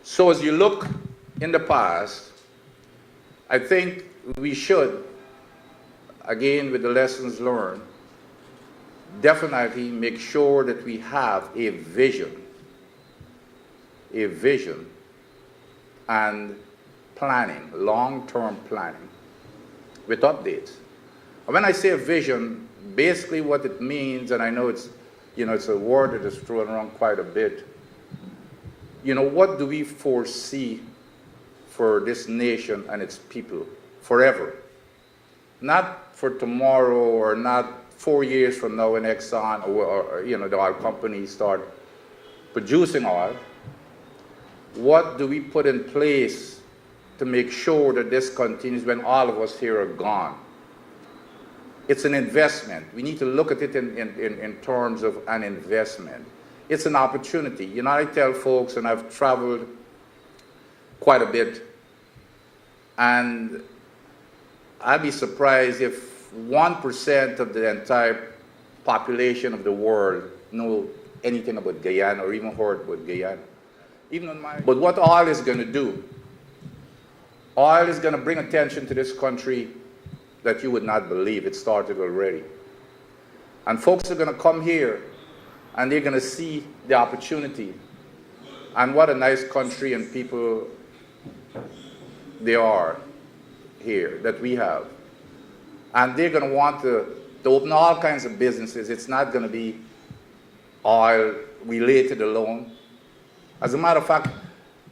So as you look in the past, I think we should, again with the lessons learned, definitely make sure that we have a vision and planning, long-term planning with updates. And when I say a vision, basically what it means, and I know it's, it's a word that is thrown around quite a bit, what do we foresee for this nation and its people forever? Not for tomorrow or not 4 years from now when Exxon or the oil companies start producing oil. What do we put in place to make sure that this continues when all of us here are gone? It's an investment. We need to look at it in terms of an investment. It's an opportunity. I tell folks, and I've traveled quite a bit, and I'd be surprised if 1% of the entire population of the world know anything about Guyana or even heard about Guyana. But what oil is going to do, oil is going to bring attention to this country that you would not believe. It started already. And folks are going to come here and they're going to see the opportunity. And what a nice country and people they are here that we have. And they're going to want to open all kinds of businesses. It's not going to be oil related alone. As a matter of fact,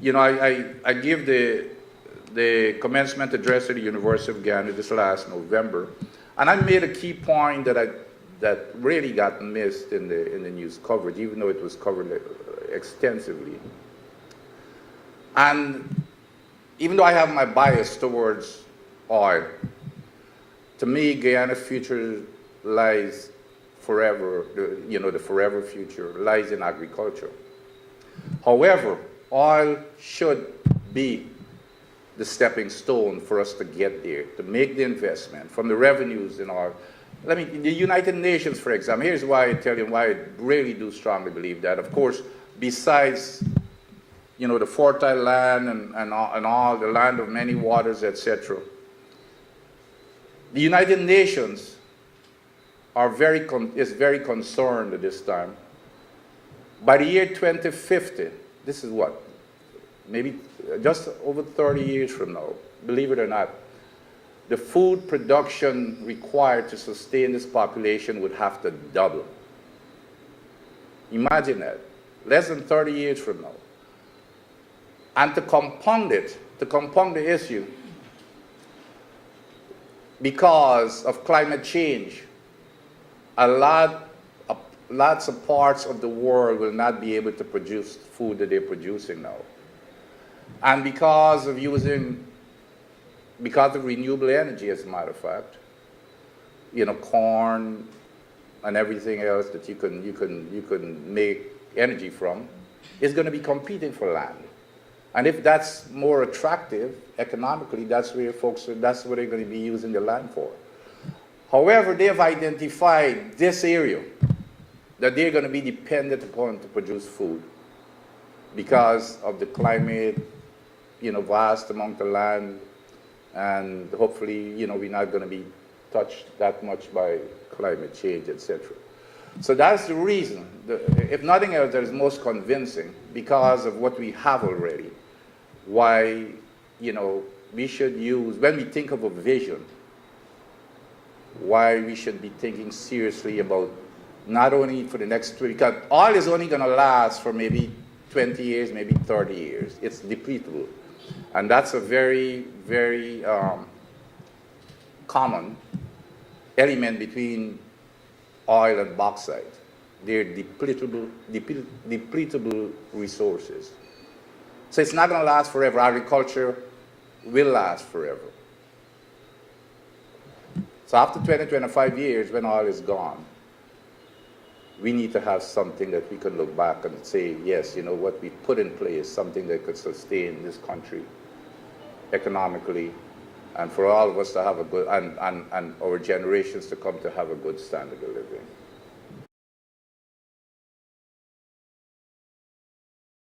I give the commencement address at the University of Guyana this last November, and I made a key point that really got missed in the news coverage, even though it was covered extensively. And even though I have my bias towards oil, to me, Guyana's future lies forever, the forever future lies in agriculture. However, oil should be the stepping stone for us to get there, to make the investment from the revenues in oil. The United Nations, for example, here's why I tell you why I really do strongly believe that. Of course, besides, the fertile land and all, the land of many waters, etc., the United Nations is very concerned at this time. By the year 2050, this is what? Maybe just over 30 years from now, believe it or not, the food production required to sustain this population would have to double. Imagine that, less than 30 years from now. And to compound the issue, because of climate change, lots of parts of the world will not be able to produce food that they're producing now. And because of renewable energy, as a matter of fact, corn and everything else that you can make energy from, is going to be competing for land. And if that's more attractive economically, that's what they're going to be using the land for. However, they have identified this area that they're going to be dependent upon to produce food because of the climate, vast amount of land, and hopefully, we're not going to be touched that much by climate change, etc. So that's the reason, if nothing else, that is most convincing, because of what we have already, why, we should use, when we think of a vision, why we should be thinking seriously about not only for the next 20, because oil is only going to last for maybe 20 years, maybe 30 years. It's depletable. And that's a very, very common element between oil and bauxite. They're depletable resources. So it's not going to last forever. Agriculture will last forever. So after 20, 25 years, when oil is gone, we need to have something that we can look back and say, yes, what we put in place, something that could sustain this country economically, and for all of us to have a good, and our generations to come to have a good standard of living.